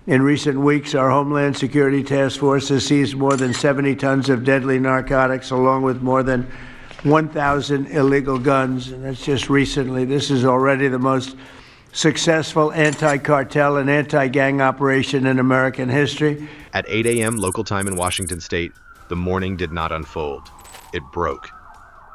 In recent weeks, our Homeland Security Task Force has seized more than 70 tons of deadly narcotics, along with more than 1,000 illegal guns. And that's just recently. This is already the most successful anti-cartel and anti-gang operation in American history. At 8 a.m. local time in Washington state, the morning did not unfold. It broke.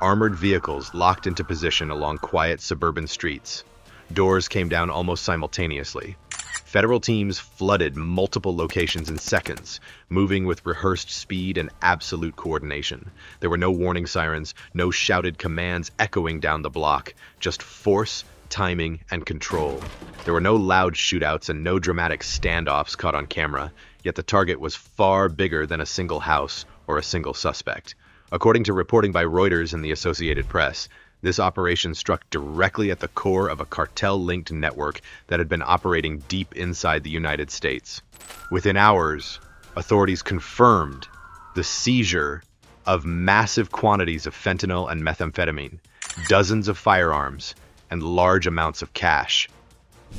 Armored vehicles locked into position along quiet suburban streets. Doors came down almost simultaneously. Federal teams flooded multiple locations in seconds, moving with rehearsed speed and absolute coordination. There were no warning sirens, no shouted commands echoing down the block, just force, timing, and control. There were no loud shootouts and no dramatic standoffs caught on camera, yet the target was far bigger than a single house or a single suspect. According to reporting by Reuters and the Associated Press, this operation struck directly at the core of a cartel-linked network that had been operating deep inside the United States. Within hours, authorities confirmed the seizure of massive quantities of fentanyl and methamphetamine, dozens of firearms, and large amounts of cash.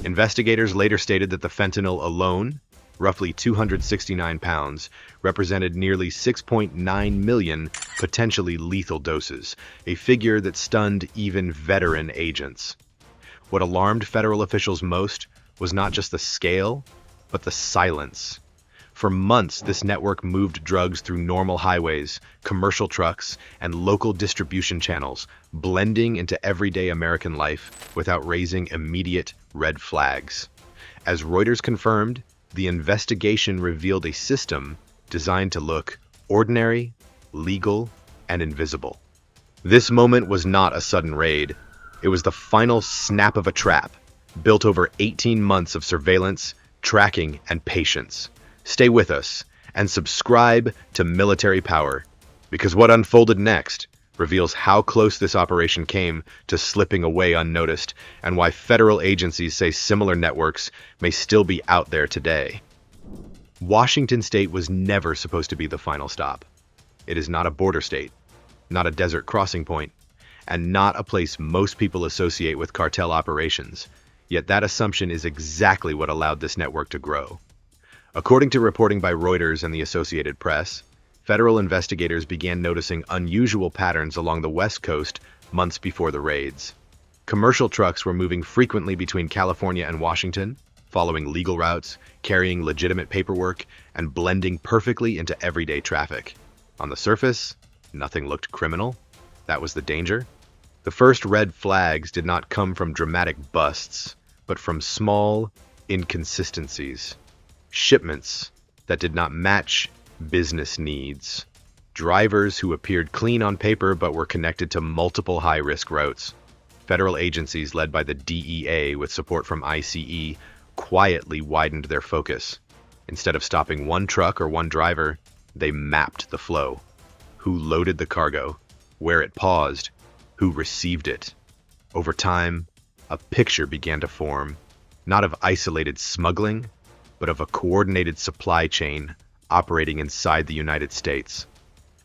Investigators later stated that the fentanyl alone, roughly 269 pounds, represented nearly 6.9 million potentially lethal doses, a figure that stunned even veteran agents. What alarmed federal officials most was not just the scale, but the silence. For months, this network moved drugs through normal highways, commercial trucks, and local distribution channels, blending into everyday American life without raising immediate red flags. As Reuters confirmed, the investigation revealed a system designed to look ordinary, legal, and invisible. This moment was not a sudden raid. It was the final snap of a trap, built over 18 months of surveillance, tracking, and patience. Stay with us and subscribe to Military Power, because what unfolded next reveals how close this operation came to slipping away unnoticed, and why federal agencies say similar networks may still be out there today. Washington state was never supposed to be the final stop. It is not a border state, not a desert crossing point, and not a place most people associate with cartel operations. Yet that assumption is exactly what allowed this network to grow. According to reporting by Reuters and the Associated Press, federal investigators began noticing unusual patterns along the West Coast months before the raids. Commercial trucks were moving frequently between California and Washington, following legal routes, carrying legitimate paperwork, and blending perfectly into everyday traffic. On the surface, nothing looked criminal. That was the danger. The first red flags did not come from dramatic busts, but from small inconsistencies. Shipments that did not match business needs. Drivers who appeared clean on paper but were connected to multiple high-risk routes. Federal agencies led by the DEA with support from ICE quietly widened their focus. Instead of stopping one truck or one driver, they mapped the flow. Who loaded the cargo, where it paused, who received it. Over time, a picture began to form, not of isolated smuggling, but of a coordinated supply chain operating inside the United States.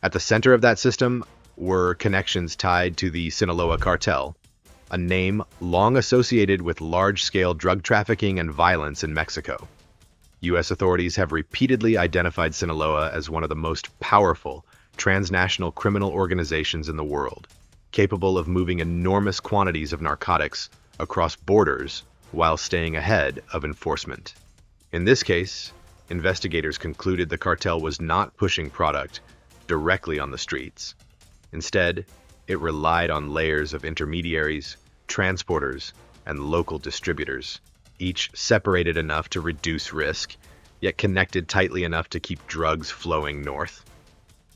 At the center of that system were connections tied to the Sinaloa Cartel, a name long associated with large-scale drug trafficking and violence in Mexico. U.S. authorities have repeatedly identified Sinaloa as one of the most powerful transnational criminal organizations in the world, capable of moving enormous quantities of narcotics across borders while staying ahead of enforcement. In this case, investigators concluded the cartel was not pushing product directly on the streets. Instead, it relied on layers of intermediaries, transporters, and local distributors, each separated enough to reduce risk, yet connected tightly enough to keep drugs flowing north.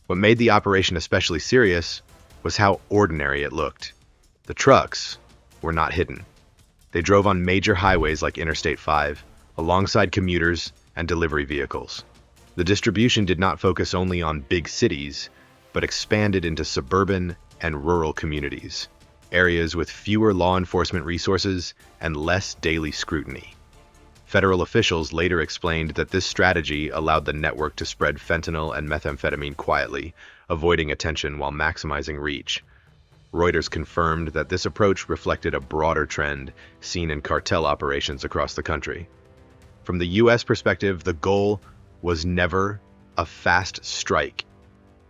What made the operation especially serious was how ordinary it looked. The trucks were not hidden. They drove on major highways like Interstate 5, alongside commuters and delivery vehicles. The distribution did not focus only on big cities, but expanded into suburban and rural communities, areas with fewer law enforcement resources and less daily scrutiny. Federal officials later explained that this strategy allowed the network to spread fentanyl and methamphetamine quietly, avoiding attention while maximizing reach. Reuters confirmed that this approach reflected a broader trend seen in cartel operations across the country. From the U.S. perspective, the goal was never a fast strike.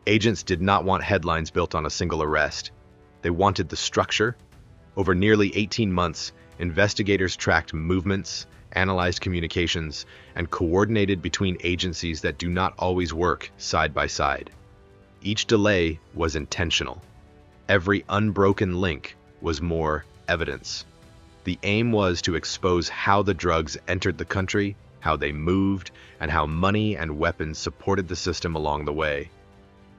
Agents did not want headlines built on a single arrest. They wanted the structure. Over nearly 18 months, investigators tracked movements, analyzed communications, and coordinated between agencies that do not always work side by side. Each delay was intentional. Every unbroken link was more evidence. The aim was to expose how the drugs entered the country, how they moved, and how money and weapons supported the system along the way.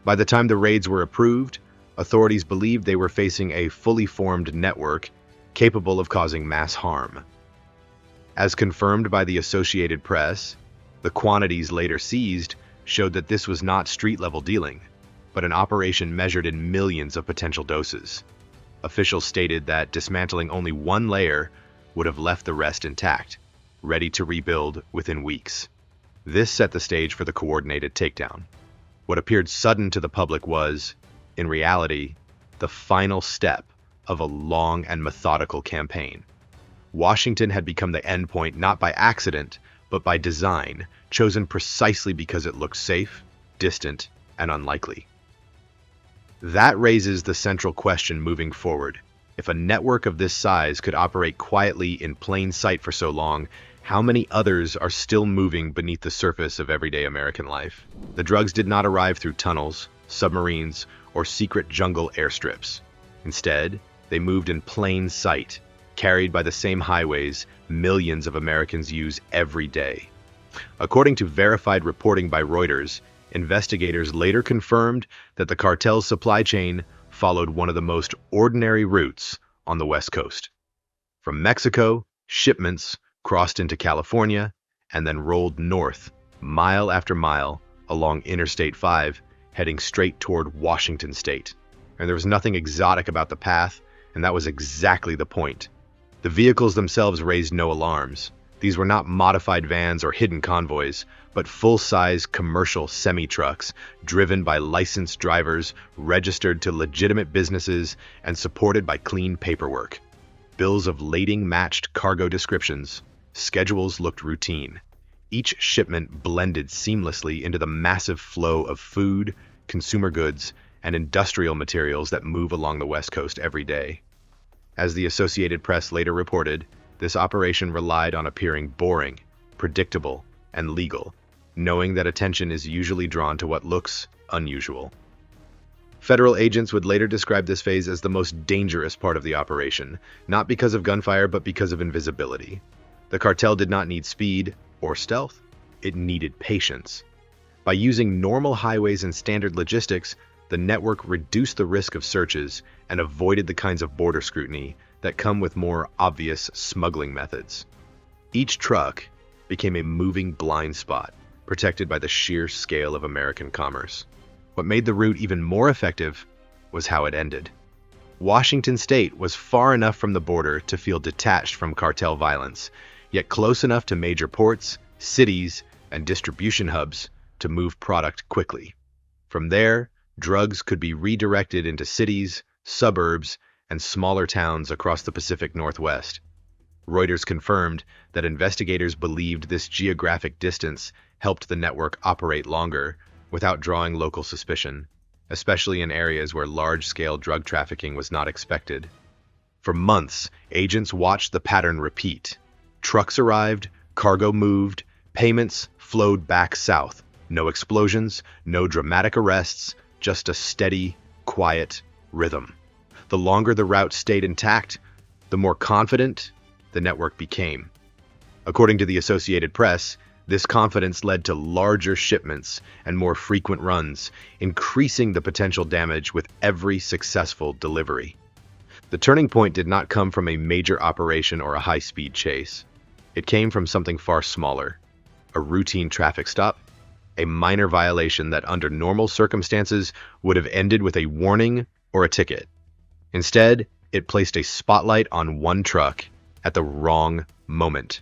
By the time the raids were approved, authorities believed they were facing a fully formed network capable of causing mass harm. As confirmed by the Associated Press, the quantities later seized showed that this was not street-level dealing, but an operation measured in millions of potential doses. Officials stated that dismantling only one layer would have left the rest intact, ready to rebuild within weeks. This set the stage for the coordinated takedown. What appeared sudden to the public was, in reality, the final step of a long and methodical campaign. Washington had become the endpoint not by accident, but by design, chosen precisely because it looked safe, distant, and unlikely. That raises the central question moving forward. If a network of this size could operate quietly in plain sight for so long, how many others are still moving beneath the surface of everyday American life? The drugs did not arrive through tunnels, submarines, or secret jungle airstrips. Instead, they moved in plain sight, carried by the same highways millions of Americans use every day. According to verified reporting by Reuters, investigators later confirmed that the cartel's supply chain followed one of the most ordinary routes on the West Coast. From Mexico, shipments crossed into California and then rolled north, mile after mile, along Interstate 5, heading straight toward Washington state. And there was nothing exotic about the path, and that was exactly the point. The vehicles themselves raised no alarms. These were not modified vans or hidden convoys, but full-size commercial semi-trucks driven by licensed drivers, registered to legitimate businesses, and supported by clean paperwork. Bills of lading matched cargo descriptions. Schedules looked routine. Each shipment blended seamlessly into the massive flow of food, consumer goods, and industrial materials that move along the West Coast every day. As the Associated Press later reported, this operation relied on appearing boring, predictable, and legal, knowing that attention is usually drawn to what looks unusual. Federal agents would later describe this phase as the most dangerous part of the operation, not because of gunfire but because of invisibility. The cartel did not need speed or stealth, it needed patience. By using normal highways and standard logistics, the network reduced the risk of searches and avoided the kinds of border scrutiny that come with more obvious smuggling methods. Each truck became a moving blind spot, protected by the sheer scale of American commerce. What made the route even more effective was how it ended. Washington state was far enough from the border to feel detached from cartel violence, yet close enough to major ports, cities, and distribution hubs to move product quickly. From there, drugs could be redirected into cities, suburbs, and smaller towns across the Pacific Northwest. Reuters confirmed that investigators believed this geographic distance helped the network operate longer without drawing local suspicion, especially in areas where large-scale drug trafficking was not expected. For months, agents watched the pattern repeat. Trucks arrived, cargo moved, payments flowed back south. No explosions, no dramatic arrests, just a steady, quiet rhythm. The longer the route stayed intact, the more confident the network became. According to the Associated Press, this confidence led to larger shipments and more frequent runs, increasing the potential damage with every successful delivery. The turning point did not come from a major operation or a high-speed chase. It came from something far smaller, a routine traffic stop, a minor violation that under normal circumstances would have ended with a warning or a ticket. Instead, it placed a spotlight on one truck at the wrong moment.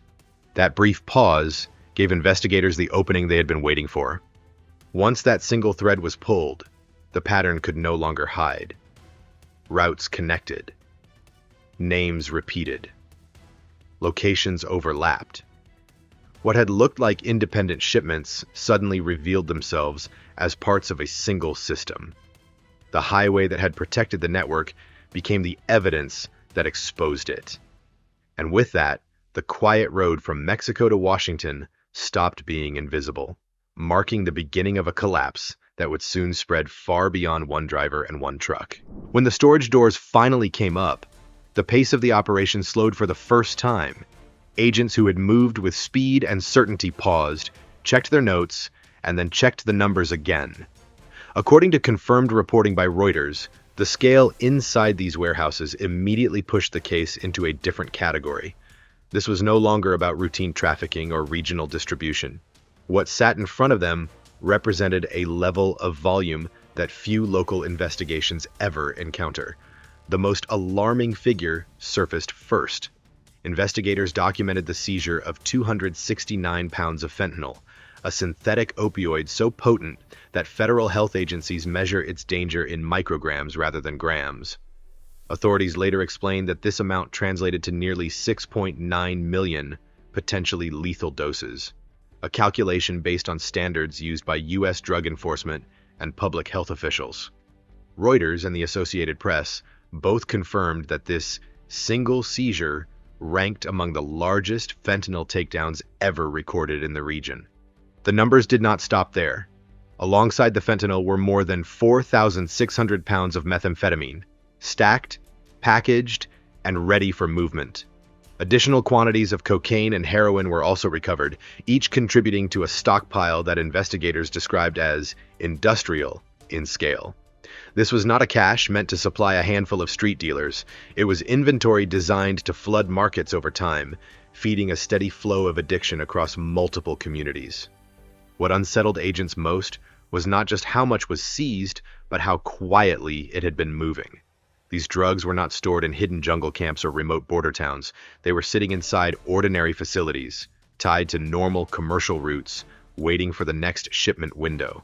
That brief pause gave investigators the opening they had been waiting for. Once that single thread was pulled, the pattern could no longer hide. Routes connected. Names repeated. Locations overlapped. What had looked like independent shipments suddenly revealed themselves as parts of a single system. The highway that had protected the network became the evidence that exposed it. And with that, the quiet road from Mexico to Washington stopped being invisible, marking the beginning of a collapse that would soon spread far beyond one driver and one truck. When the storage doors finally came up, the pace of the operation slowed for the first time. Agents who had moved with speed and certainty paused, checked their notes, and then checked the numbers again. According to confirmed reporting by Reuters, the scale inside these warehouses immediately pushed the case into a different category. This was no longer about routine trafficking or regional distribution. What sat in front of them represented a level of volume that few local investigations ever encounter. The most alarming figure surfaced first. Investigators documented the seizure of 269 pounds of fentanyl, a synthetic opioid so potent that federal health agencies measure its danger in micrograms rather than grams. Authorities later explained that this amount translated to nearly 6.9 million potentially lethal doses, a calculation based on standards used by U.S. drug enforcement and public health officials. Reuters and the Associated Press both confirmed that this single seizure ranked among the largest fentanyl takedowns ever recorded in the region. The numbers did not stop there. Alongside the fentanyl were more than 4,600 pounds of methamphetamine, stacked, packaged, and ready for movement. Additional quantities of cocaine and heroin were also recovered, each contributing to a stockpile that investigators described as industrial in scale. This was not a cache meant to supply a handful of street dealers. It was inventory designed to flood markets over time, feeding a steady flow of addiction across multiple communities. What unsettled agents most was not just how much was seized, but how quietly it had been moving. These drugs were not stored in hidden jungle camps or remote border towns. They were sitting inside ordinary facilities, tied to normal commercial routes, waiting for the next shipment window.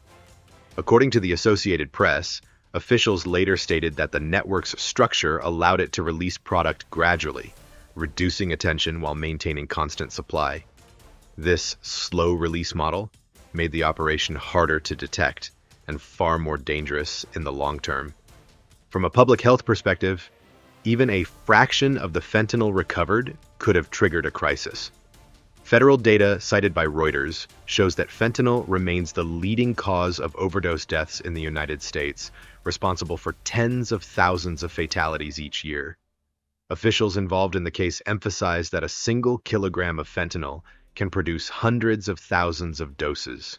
According to the Associated Press, officials later stated that the network's structure allowed it to release product gradually, reducing attention while maintaining constant supply. This slow release model made the operation harder to detect and far more dangerous in the long term. From a public health perspective, even a fraction of the fentanyl recovered could have triggered a crisis. Federal data cited by Reuters shows that fentanyl remains the leading cause of overdose deaths in the United States, responsible for tens of thousands of fatalities each year. Officials involved in the case emphasized that a single kilogram of fentanyl can produce hundreds of thousands of doses.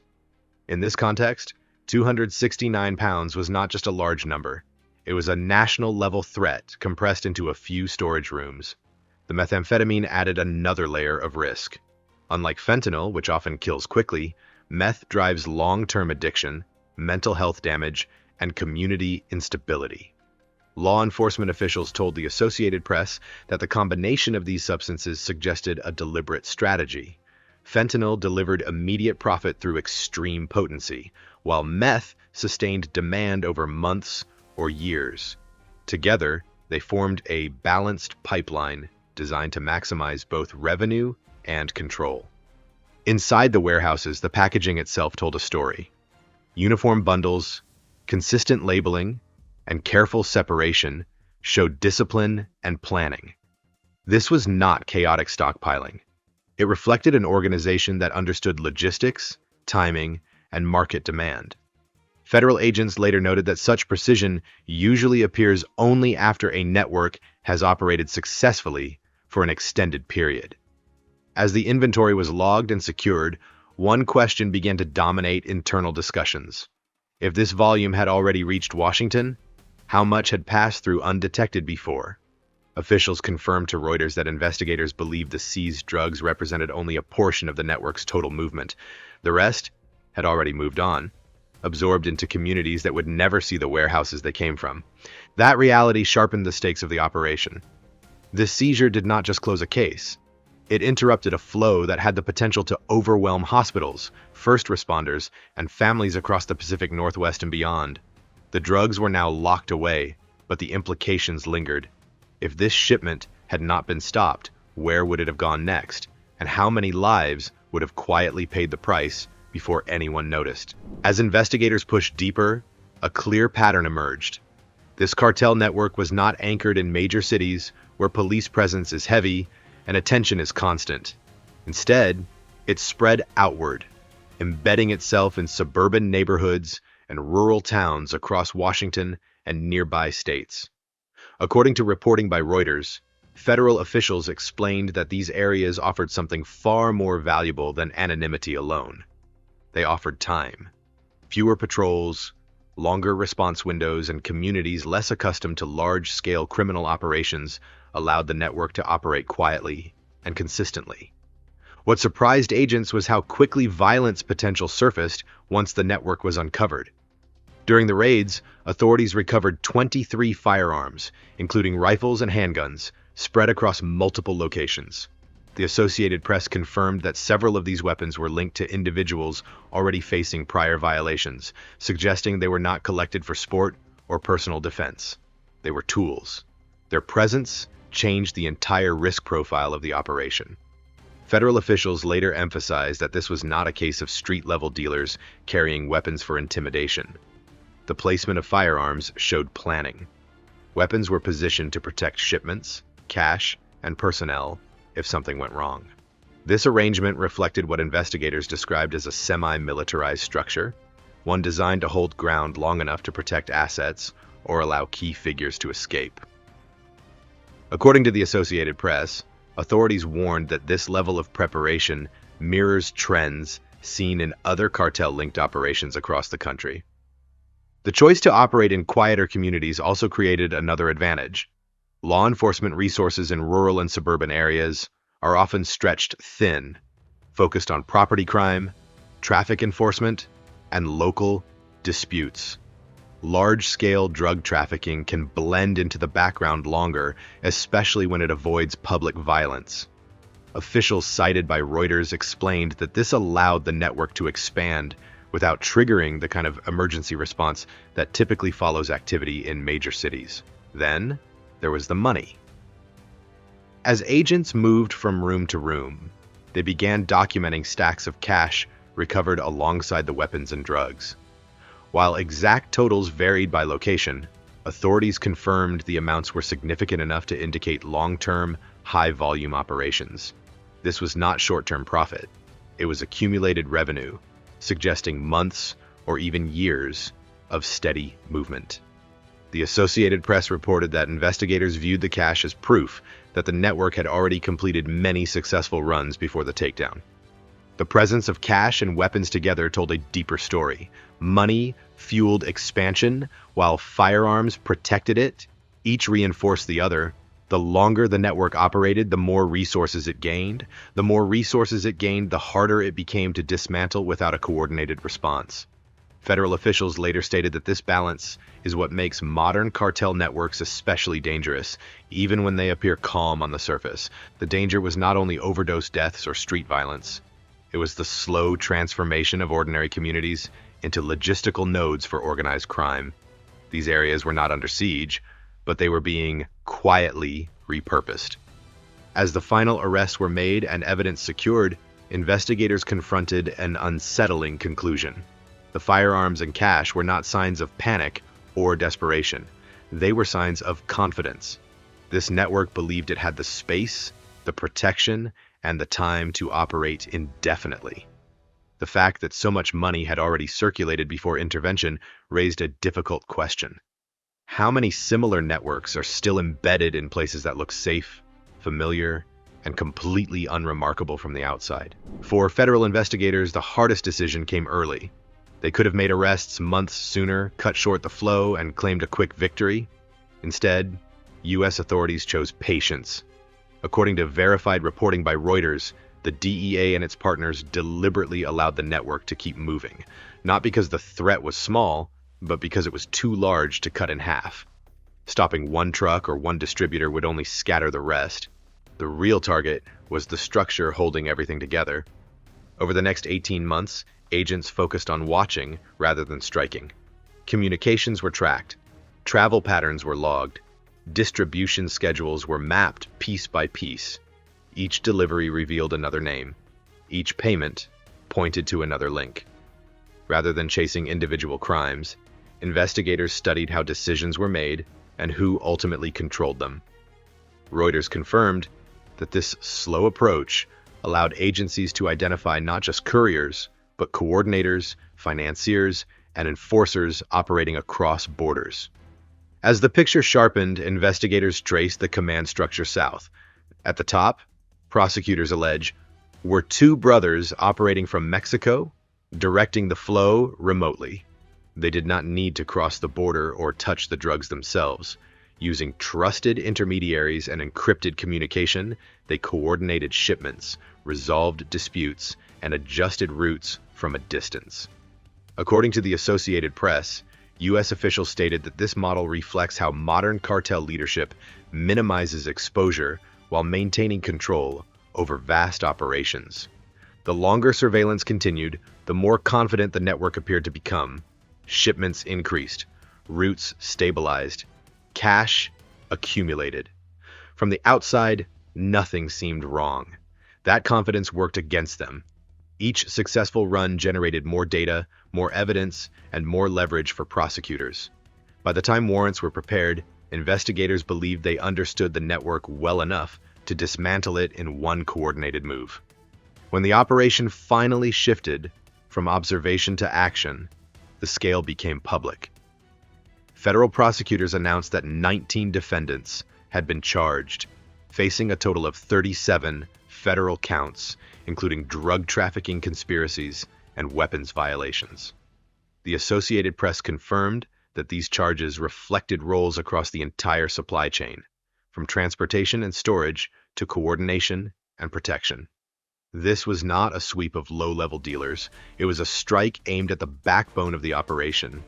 In this context, 269 pounds was not just a large number. It was a national-level threat compressed into a few storage rooms. The methamphetamine added another layer of risk. Unlike fentanyl, which often kills quickly, meth drives long-term addiction, mental health damage, and community instability. Law enforcement officials told the Associated Press that the combination of these substances suggested a deliberate strategy. Fentanyl delivered immediate profit through extreme potency, while meth sustained demand over months or years. Together, they formed a balanced pipeline designed to maximize both revenue and control. Inside the warehouses, the packaging itself told a story. Uniform bundles, consistent labeling, and careful separation showed discipline and planning. This was not chaotic stockpiling. It reflected an organization that understood logistics, timing, and market demand. Federal agents later noted that such precision usually appears only after a network has operated successfully for an extended period. As the inventory was logged and secured, one question began to dominate internal discussions. If this volume had already reached Washington, how much had passed through undetected before? Officials confirmed to Reuters that investigators believed the seized drugs represented only a portion of the network's total movement. The rest had already moved on, absorbed into communities that would never see the warehouses they came from. That reality sharpened the stakes of the operation. This seizure did not just close a case. It interrupted a flow that had the potential to overwhelm hospitals, first responders, and families across the Pacific Northwest and beyond. The drugs were now locked away, but the implications lingered. If this shipment had not been stopped, where would it have gone next? And how many lives would have quietly paid the price before anyone noticed. As investigators pushed deeper, a clear pattern emerged. This cartel network was not anchored in major cities where police presence is heavy and attention is constant. Instead, it spread outward, embedding itself in suburban neighborhoods and rural towns across Washington and nearby states. According to reporting by Reuters, federal officials explained that these areas offered something far more valuable than anonymity alone. They offered time. Fewer patrols, longer response windows, and communities less accustomed to large-scale criminal operations allowed the network to operate quietly and consistently. What surprised agents was how quickly violence potential surfaced once the network was uncovered. During the raids, authorities recovered 23 firearms, including rifles and handguns, spread across multiple locations. The Associated Press confirmed that several of these weapons were linked to individuals already facing prior violations, suggesting they were not collected for sport or personal defense. They were tools. Their presence changed the entire risk profile of the operation. Federal officials later emphasized that this was not a case of street-level dealers carrying weapons for intimidation. The placement of firearms showed planning. Weapons were positioned to protect shipments, cash, and personnel if something went wrong. This arrangement reflected what investigators described as a semi-militarized structure, one designed to hold ground long enough to protect assets or allow key figures to escape. According to the Associated Press, authorities warned that this level of preparation mirrors trends seen in other cartel-linked operations across the country. The choice to operate in quieter communities also created another advantage. Law enforcement resources in rural and suburban areas are often stretched thin, focused on property crime, traffic enforcement, and local disputes. Large-scale drug trafficking can blend into the background longer, especially when it avoids public violence. Officials cited by Reuters explained that this allowed the network to expand without triggering the kind of emergency response that typically follows activity in major cities. Then, there was the money. As agents moved from room to room, they began documenting stacks of cash recovered alongside the weapons and drugs. While exact totals varied by location, authorities confirmed the amounts were significant enough to indicate long-term, high-volume operations. This was not short-term profit. It was accumulated revenue, suggesting months or even years of steady movement. The Associated Press reported that investigators viewed the cash as proof that the network had already completed many successful runs before the takedown. The presence of cash and weapons together told a deeper story. Money fueled expansion, while firearms protected it. Each reinforced the other. The longer the network operated, the more resources it gained. The more resources it gained, the harder it became to dismantle without a coordinated response. Federal officials later stated that this balance is what makes modern cartel networks especially dangerous, even when they appear calm on the surface. The danger was not only overdose deaths or street violence. It was the slow transformation of ordinary communities into logistical nodes for organized crime. These areas were not under siege, but they were being quietly repurposed. As the final arrests were made and evidence secured, investigators confronted an unsettling conclusion. The firearms and cash were not signs of panic or desperation. They were signs of confidence. This network believed it had the space, the protection, and the time to operate indefinitely. The fact that so much money had already circulated before intervention raised a difficult question. How many similar networks are still embedded in places that look safe, familiar, and completely unremarkable from the outside? For federal investigators, the hardest decision came early. They could have made arrests months sooner, cut short the flow, and claimed a quick victory. Instead, U.S. authorities chose patience. According to verified reporting by Reuters, the DEA and its partners deliberately allowed the network to keep moving, not because the threat was small, but because it was too large to cut in half. Stopping one truck or one distributor would only scatter the rest. The real target was the structure holding everything together. Over the next 18 months, agents focused on watching rather than striking. Communications were tracked. Travel patterns were logged. Distribution schedules were mapped piece by piece. Each delivery revealed another name. Each payment pointed to another link. Rather than chasing individual crimes, investigators studied how decisions were made and who ultimately controlled them. Reuters confirmed that this slow approach allowed agencies to identify not just couriers, but coordinators, financiers, and enforcers operating across borders. As the picture sharpened, investigators traced the command structure south. At the top, prosecutors allege, were two brothers operating from Mexico, directing the flow remotely. They did not need to cross the border or touch the drugs themselves. Using trusted intermediaries and encrypted communication, they coordinated shipments, resolved disputes, and adjusted routes from a distance. According to the Associated Press, U.S. officials stated that this model reflects how modern cartel leadership minimizes exposure while maintaining control over vast operations. The longer surveillance continued, the more confident the network appeared to become. Shipments increased, routes stabilized, cash accumulated. From the outside, nothing seemed wrong. That confidence worked against them. Each successful run generated more data, more evidence, and more leverage for prosecutors. By the time warrants were prepared, investigators believed they understood the network well enough to dismantle it in one coordinated move. When the operation finally shifted from observation to action, the scale became public. Federal prosecutors announced that 19 defendants had been charged, facing a total of 37 federal counts, including drug trafficking conspiracies and weapons violations. The Associated Press confirmed that these charges reflected roles across the entire supply chain, from transportation and storage to coordination and protection. This was not a sweep of low-level dealers. It was a strike aimed at the backbone of the operation.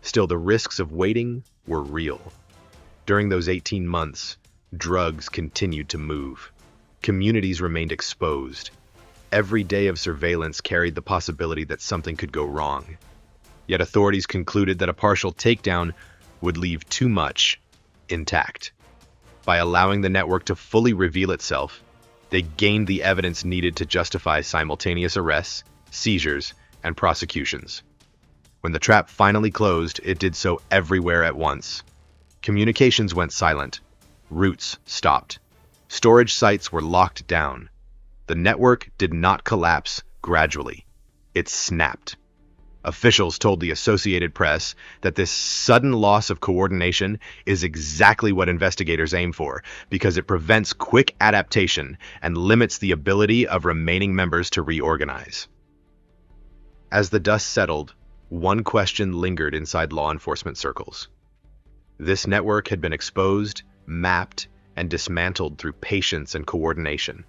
Still, the risks of waiting were real. During those 18 months, drugs continued to move. Communities remained exposed. Every day of surveillance carried the possibility that something could go wrong. Yet authorities concluded that a partial takedown would leave too much intact. By allowing the network to fully reveal itself, they gained the evidence needed to justify simultaneous arrests, seizures, and prosecutions. When the trap finally closed, it did so everywhere at once. Communications went silent. Routes stopped. Storage sites were locked down. The network did not collapse gradually. It snapped. Officials told the Associated Press that this sudden loss of coordination is exactly what investigators aim for, because it prevents quick adaptation and limits the ability of remaining members to reorganize. As the dust settled, one question lingered inside law enforcement circles. This network had been exposed, mapped, and dismantled through patience and coordination.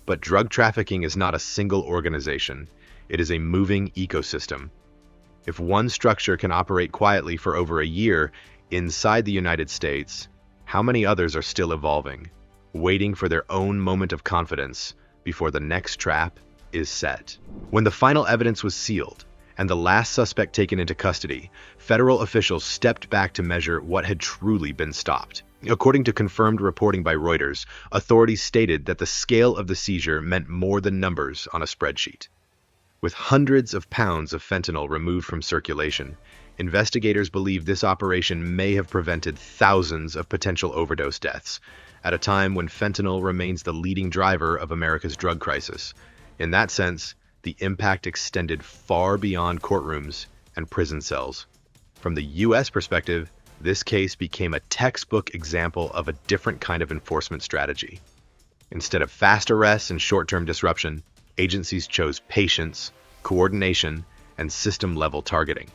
But drug trafficking is not a single organization. It is a moving ecosystem. If one structure can operate quietly for over a year inside the United States, how many others are still evolving, waiting for their own moment of confidence before the next trap is set? When the final evidence was sealed and the last suspect taken into custody, federal officials stepped back to measure what had truly been stopped. According to confirmed reporting by Reuters, authorities stated that the scale of the seizure meant more than numbers on a spreadsheet. With hundreds of pounds of fentanyl removed from circulation, investigators believe this operation may have prevented thousands of potential overdose deaths, at a time when fentanyl remains the leading driver of America's drug crisis. In that sense, the impact extended far beyond courtrooms and prison cells. From the U.S. perspective, this case became a textbook example of a different kind of enforcement strategy. Instead of fast arrests and short-term disruption, agencies chose patience, coordination, and system-level targeting.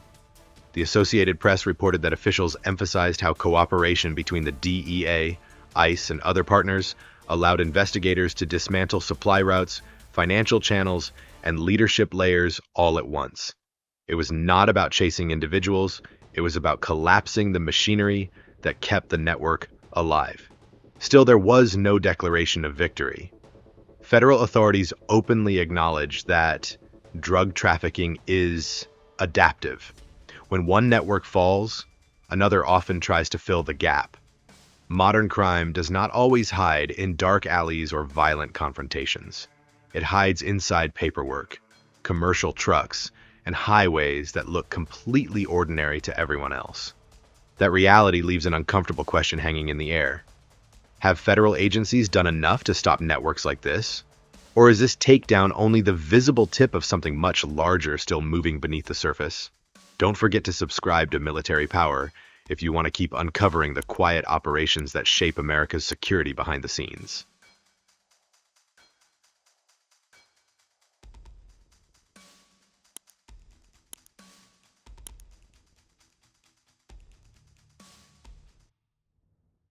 The Associated Press reported that officials emphasized how cooperation between the DEA, ICE, and other partners allowed investigators to dismantle supply routes, financial channels, and leadership layers all at once. It was not about chasing individuals. It was about collapsing the machinery that kept the network alive. Still, there was no declaration of victory. Federal authorities openly acknowledged that drug trafficking is adaptive. When one network falls, another often tries to fill the gap. Modern crime does not always hide in dark alleys or violent confrontations. It hides inside paperwork, commercial trucks, and highways that look completely ordinary to everyone else. That reality leaves an uncomfortable question hanging in the air. Have federal agencies done enough to stop networks like this? Or is this takedown only the visible tip of something much larger still moving beneath the surface? Don't forget to subscribe to Military Power if you want to keep uncovering the quiet operations that shape America's security behind the scenes.